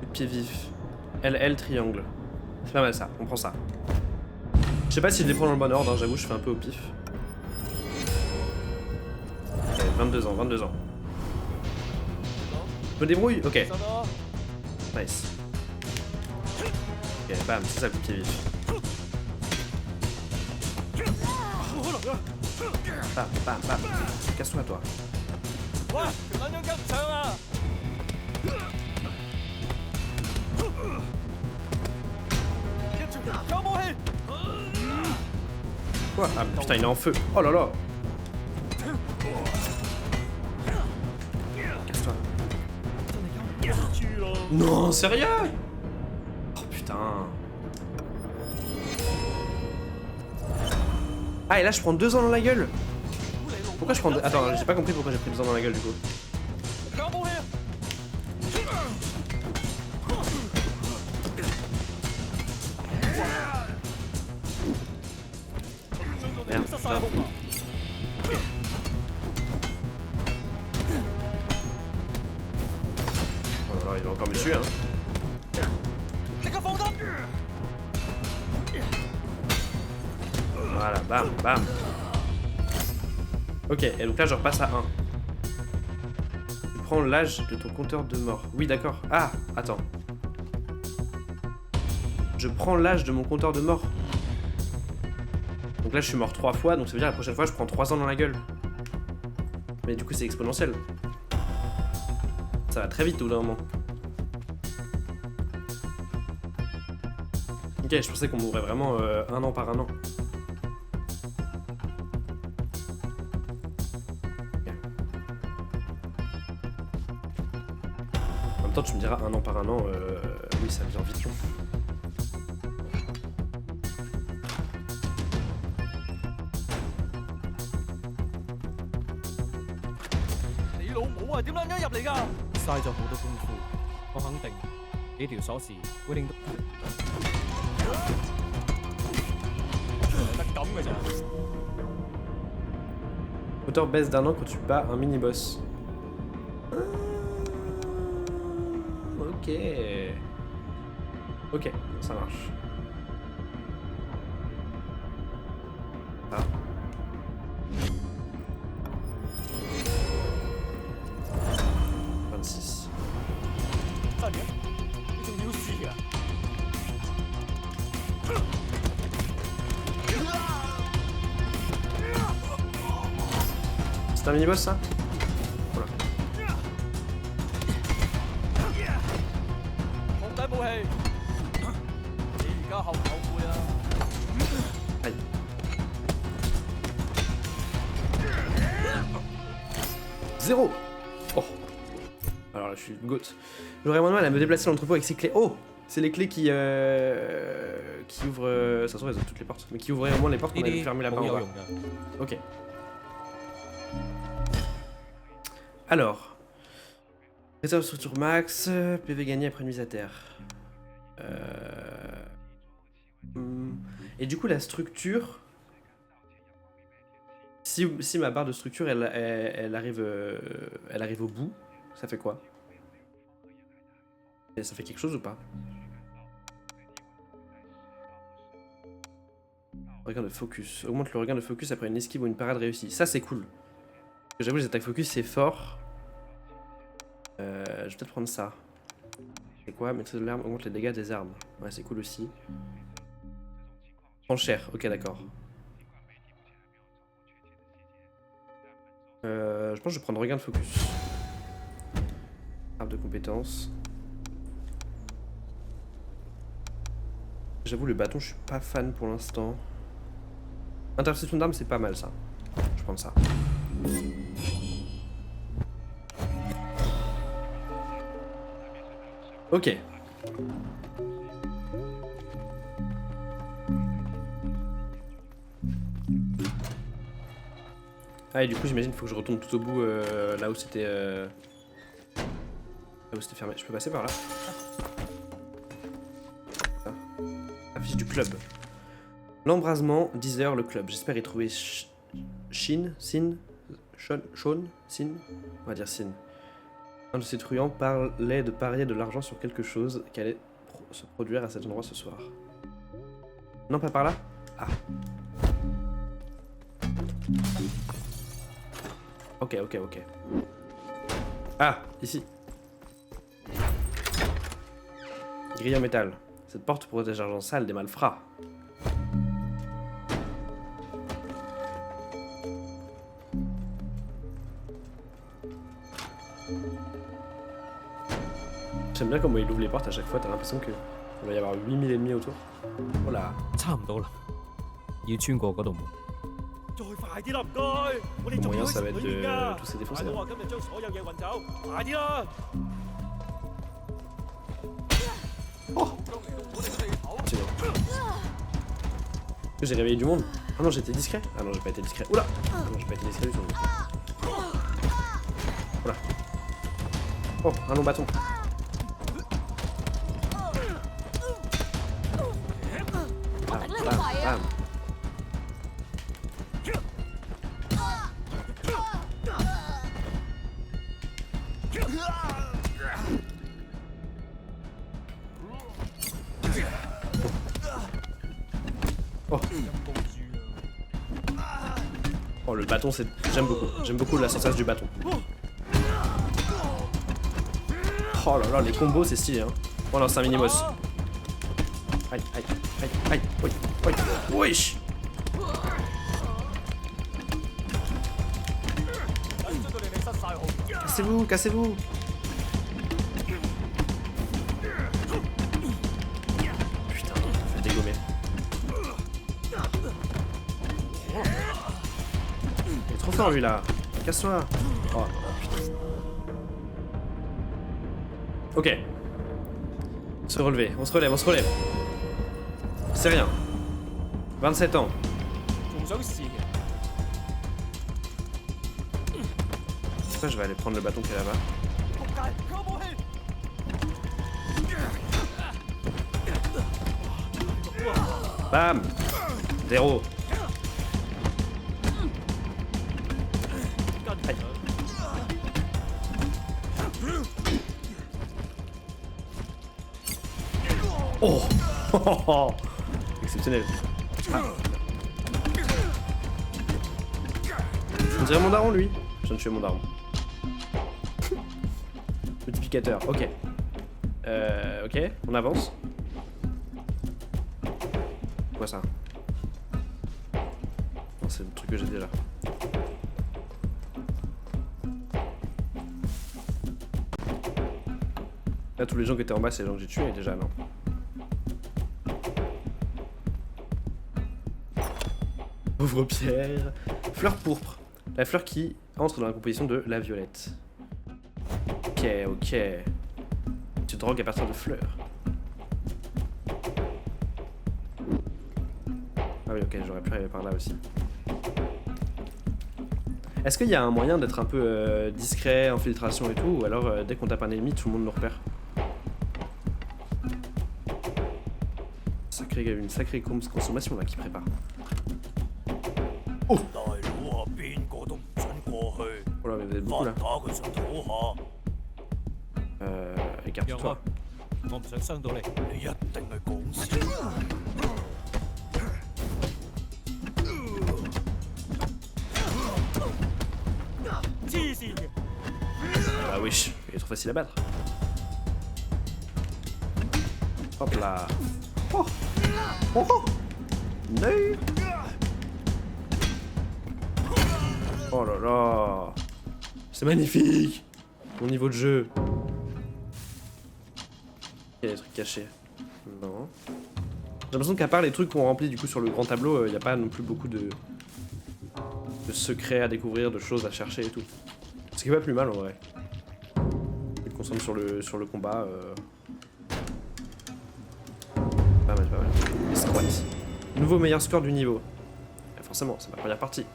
Le pied vif. LL triangle. C'est pas mal ça, on prend ça. Je sais pas si je les prends dans le bon ordre, hein, j'avoue, je fais un peu au pif. Okay, 22 ans, 22 ans. Je me débrouille? Ok. Nice. Ok, bam, c'est ça le pied vif. Bam, bam, bam. Casse-toi, toi. Quoi? Ah putain, il est en feu. Oh là là. Casse-toi. Non, sérieux? Oh putain. Ah, et là je prends 2 ans dans la gueule. Pourquoi je prends... Attends, j'ai pas compris pourquoi j'ai pris 2 ans dans la gueule du coup. Merde, putain. Oh là là, il va encore me tuer, hein. Voilà, bam, bam. Ok, et donc là je repasse à 1. Tu prends l'âge de ton compteur de mort. Oui, d'accord. Ah, attends. Je prends l'âge de mon compteur de mort. Donc là je suis mort 3 fois, donc ça veut dire la prochaine fois je prends 3 ans dans la gueule. Mais du coup c'est exponentiel. Ça va très vite au bout d'un moment. Ok, je pensais qu'on mourrait vraiment 1 an par 1 an. En même temps, tu me diras 1 an par 1 an, oui, ça devient vite long.嘥咗好多功夫，我肯定幾條鎖匙會令到得咁嘅咋。Hauteur baisse d'1 an quand tu bats un mini-boss. Ok. Ok, ça marche. Ah. C'est un mini-boss ça? Voilà. Aïe. Zéro. Oh. Alors là je suis goat. J'aurais moins de mal à me déplacer dans l'entrepôt avec ces clés. Oh. C'est les clés qui ouvrent... ça se trouve elles ont toutes les portes. Mais qui ouvraient au moins les portes qu'on avait fermées là-bas en bas. Ok. Alors, réserve structure max, PV gagné après une mise à terre. Et du coup, la structure, si ma barre de structure elle arrive au bout, ça fait quoi? Et ça fait quelque chose ou pas? Regain de focus. Augmente le regain de focus après une esquive ou une parade réussie. Ça, c'est cool. J'avoue, les attaques focus, c'est fort. Je vais peut-être prendre ça. C'est quoi? Maîtrise de l'arme augmente les dégâts des armes. Ouais, c'est cool aussi. Prends cher, ok, d'accord. Je pense que je vais prendre regain de focus. Arme de compétences. J'avoue, le bâton, je suis pas fan pour l'instant. Interception d'armes, c'est pas mal ça. Je vais prendre ça. Ok. Ah et du coup j'imagine qu'il faut que je retourne tout au bout là où c'était fermé. Je peux passer par là. Ah. Affiche du club. L'embrasement, 10h le club. J'espère y trouver Sin, Sin, Sean, Sin, on va dire Sin. Un de ces truands parlait de parier de l'argent sur quelque chose qui allait se produire à cet endroit ce soir. Non, pas par là? Ah. Ok. Ah, ici. Grille en métal. Cette porte protège l'argent sale des malfrats. J'aime bien comment il ouvre les portes à chaque fois, t'as l'impression qu'il va y avoir 8000 ennemis autour. Oh là. 差唔多啦，要穿過嗰道門。再快啲啦，唔該！我哋 Le 仲 moyen 要 ça 喺 va 城 être 裏面 de 㗎。 tous ces défoncer. 大佬話今日將所有嘢運走，快啲啦！ C'est bon. J'ai réveillé du monde. Ah non, j'étais discret. Ah non, j'ai pas été discret. Oula. Ah non, j'ai pas été discret du tout. Oula. Oh, un long bâton. Bam, bam, bam. Oh. Oh, le bâton, c'est. J'aime beaucoup. J'aime beaucoup la sensation du bâton. Oh là là, les combos, c'est stylé, hein. Oh non, c'est un minimos. Aïe, aïe, aïe, aïe, oui, oui, wesh. Cassez-vous, cassez-vous. Putain, fait dégommer. Il est trop fort lui là. Casse-toi. Oh putain. Ok. Se relever, on se relève, on se relève. C'est rien. 27 ans. 仲想試？ Pourquoi je vais aller prendre le bâton qui est là-bas? 仆街！佢有武器！ Bam. 0. Aïe. Oh. Exceptionnel. Ah. On dirait mon daron lui. Je viens de tuer mon daron. Multiplicateur, ok. Ok, on avance. Quoi ça? Non, c'est le truc que j'ai déjà. Là, tous les gens qui étaient en bas, c'est les gens que j'ai tués déjà, non? Pauvre pierre. Fleur pourpre. La fleur qui entre dans la composition de la violette. Ok, ok. Tu drogues à partir de fleurs. Ah oui, ok, j'aurais pu arriver par là aussi. Est-ce qu'il y a un moyen d'être un peu discret, infiltration et tout, ou alors dès qu'on tape un ennemi, tout le monde nous repère? Une sacrée consommation là qui prépare. Oh! 大佬啊，邊個都唔准過去， Oh là, mais vous êtes beaucoup 發 là. 打佢想討下， Écarte-toi. 讓我唔想傷到你。你一定係講笑。黐線嘅！ Bah wesh, il est trop facile à battre. Hop là. Oh! Oh! Oh! Nee! Oh là là! C'est magnifique! Mon niveau de jeu. Il y a des trucs cachés. Non. J'ai l'impression qu'à part les trucs qu'on remplit du coup sur le grand tableau, il n'y a pas non plus beaucoup de secrets à découvrir, de choses à chercher et tout. Ce qui est pas plus mal en vrai. Tu te concentres sur le combat. Pas mal, pas mal. Les squats. Nouveau meilleur score du niveau. Et forcément, c'est ma première partie.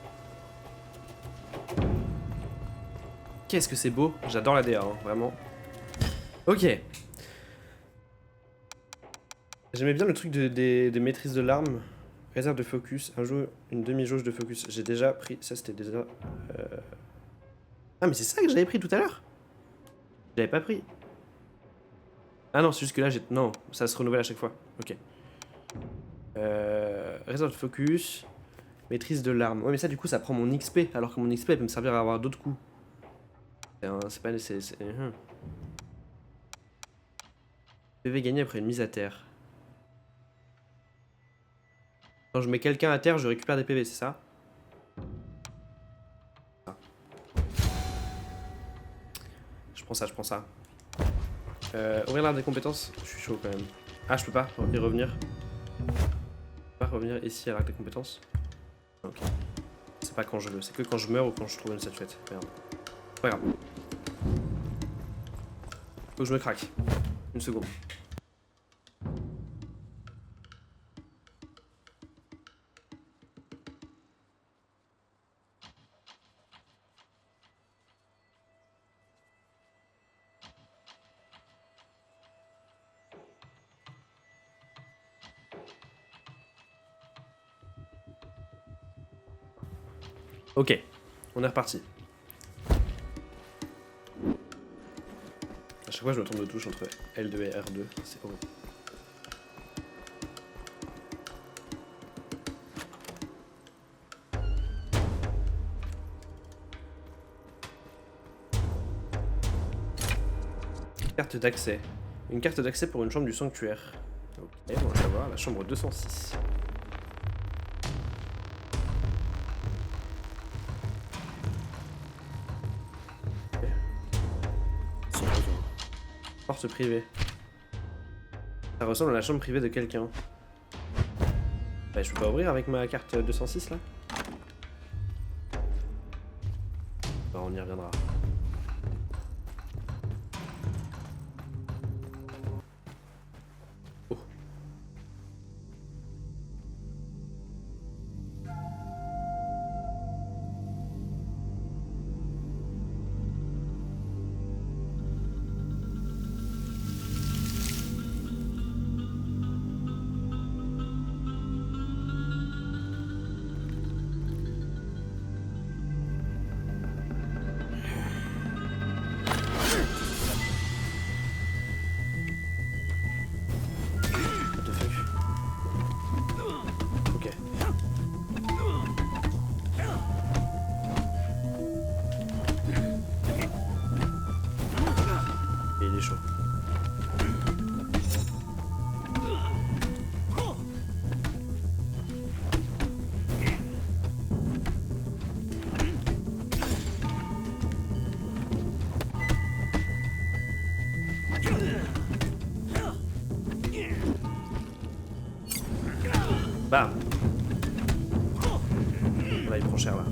Qu'est-ce que c'est beau. J'adore la DA, hein, vraiment. Ok. J'aimais bien le truc des maîtrises de l'arme. Réserve de focus. Un jeu, une demi-jauge de focus. J'ai déjà pris... Ça, c'était déjà... Ah, mais c'est ça que j'avais pris tout à l'heure. J'avais pas pris. Ah non, c'est juste que là, j'ai... Non, ça se renouvelle à chaque fois. Ok. Réserve de focus. Maîtrise de l'arme. Ouais, mais ça, du coup, ça prend mon XP. Alors que mon XP, elle peut me servir à avoir d'autres coups. C'est pas... PV gagné après une mise à terre. Quand je mets quelqu'un à terre, je récupère des PV, c'est ça? Je prends ça, je prends ça. Ouvrir l'arbre des compétences, je suis chaud quand même. Ah, je peux pas y revenir. Je peux pas revenir ici à l'arbre des compétences. Ok. C'est pas quand je veux, c'est que quand je meurs ou quand je trouve une statuette. Merde. C'est pas grave. Faut que je me craque. Une seconde. Ok, on est reparti. À chaque fois je me trompe de touche entre L2 et R2, c'est horrible. Carte d'accès. Une carte d'accès pour une chambre du sanctuaire. Ok, on va savoir, la chambre 206. Porte privée. Ça ressemble à la chambre privée de quelqu'un. Bah, je peux pas ouvrir avec ma carte 206 là? Bah, on y reviendra. Oh. Bam. Là il prend cher là.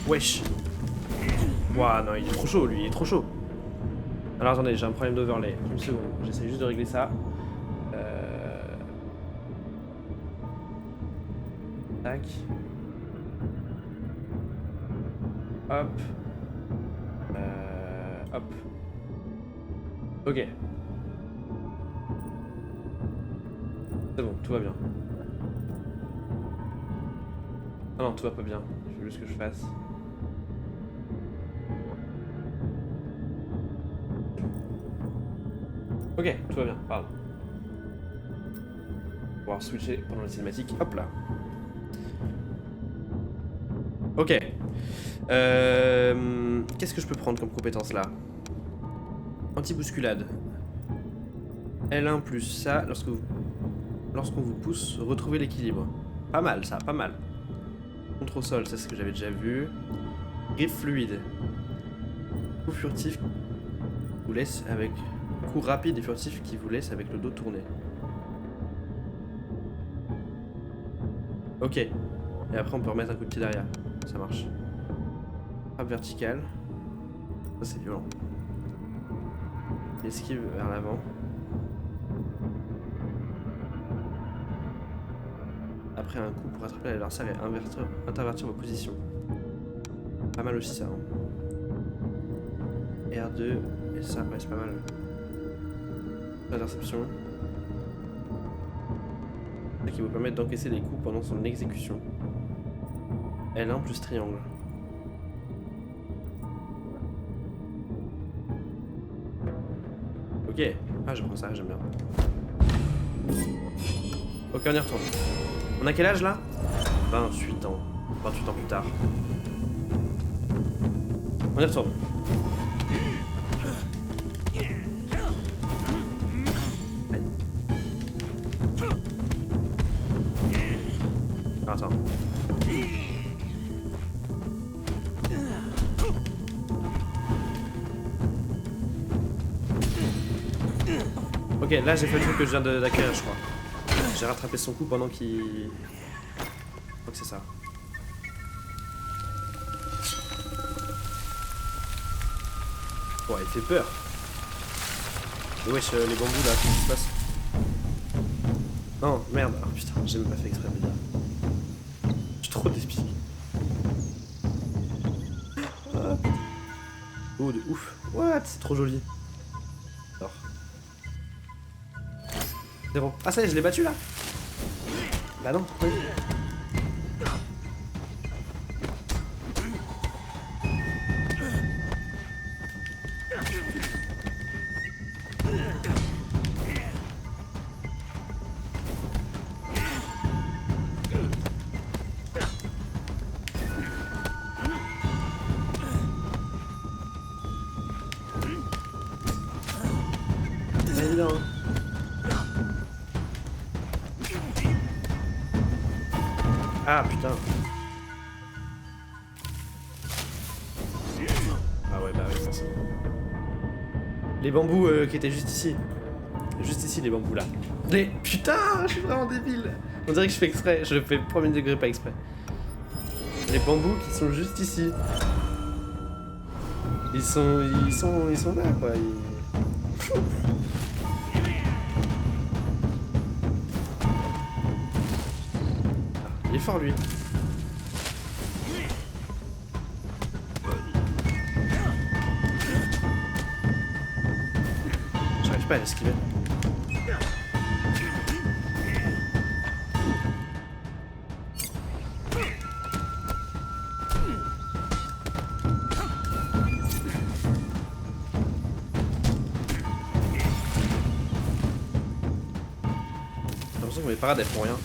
Wesh. Ouah non il est trop chaud lui, il est trop chaud. Alors attendez, j'ai un problème d'overlay. Une seconde, j'essaie juste de régler ça. Tac. Hop. Hop. Ok. C'est bon, tout va bien. Ah non, tout va pas bien. Il faut juste que je fasse. Ok, tout va bien, pardon. On va pouvoir switcher pendant la cinématique. Hop là. Ok. Qu'est-ce que je peux prendre comme compétence là? Anti-bousculade. L1 plus ça, lorsqu'on vous pousse, retrouvez l'équilibre. Pas mal ça, pas mal. Contre au sol, ça c'est ce que j'avais déjà vu. Griffe fluide. Coup furtif vous laisse avec... Coup rapide et furtif qui vous laisse avec le dos tourné. Ok. Et après on peut remettre un coup de pied derrière. Ça marche. Frappe verticale. Ça c'est violent. Esquive vers l'avant. après un coup pour rattraper l'adversaire et intervertir vos positions. Pas mal aussi ça. Hein. R2 et ça, ouais, c'est pas mal. Interception. Ça qui vous permet d'encaisser des coups pendant son exécution. L1 plus triangle. Ok. Ah, je prends ça, j'aime bien. Ok, on y retourne. On a quel âge là? 28 ans. 28 ans plus tard. On y retourne. Attends. Ok, là j'ai fait le truc que je viens d'acquérir, je crois. J'ai rattrapé son coup pendant qu'il... Je crois que c'est ça. Ouais, il fait peur. Mais wesh, les bambous là, qu'est-ce qui se passe? Non, merde. Oh putain, j'ai même pas fait exprès de le dire. Je suis trop déspi. Oh, de ouf. What? C'est trop joli. Alors. 0. Ah ça y est, je l'ai battu là. Bah non, oui. C'est évident. Hein. Ah putain. Ah ouais bah oui forcément. Les bambous qui étaient juste ici. Juste ici les bambous là. Les... Putain, je suis vraiment débile. On dirait que je fais exprès, je fais premier degré pas exprès. Les bambous qui sont juste ici. Ils sont là quoi. Il est fort lui. J'arrive pas à l'esquiver. J'ai l'impression que mes parades elles font rien.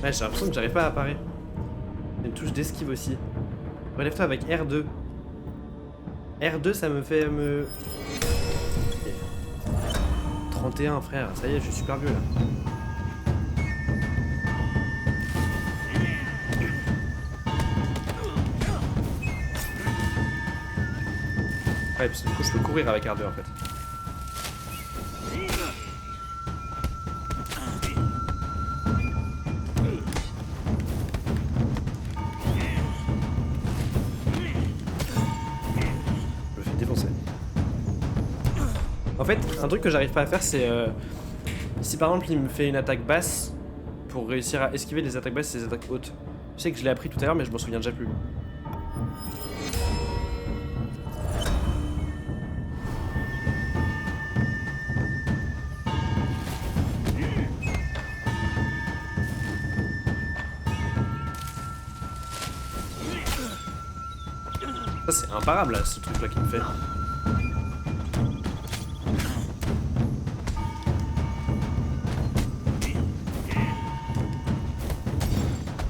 Ouais, j'ai l'impression que j'arrive pas à apparaître. Il y a une touche d'esquive aussi. Relève-toi avec R2. R2 ça me fait me... Okay. 31 frère, ça y est, je suis super vieux là. Ouais, parce que du coup je peux courir avec R2 en fait. En fait, un truc que j'arrive pas à faire, c'est si par exemple il me fait une attaque basse pour réussir à esquiver les attaques basses et les attaques hautes. Je sais que je l'ai appris tout à l'heure, mais je m'en souviens déjà plus. Ça c'est imparable là, ce truc là qu'il me fait.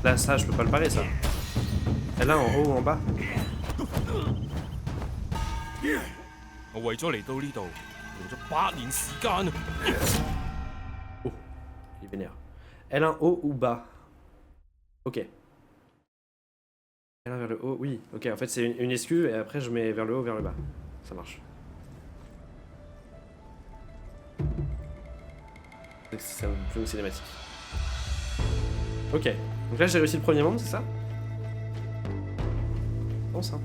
Là, ça, je peux pas le parer, ça. Et là, en haut ou en bas? 我為咗嚟到呢度，用咗8年時間。Oh, il est vénère. L1 haut ou bas? Ok. L1 vers le haut, oui. Ok, en fait, c'est une esquive et après, je mets vers le haut, vers le bas. Ça marche. C'est un peu cinématique. Ok. Donc là, j'ai réussi le premier monde, c'est ça? Bon, ça.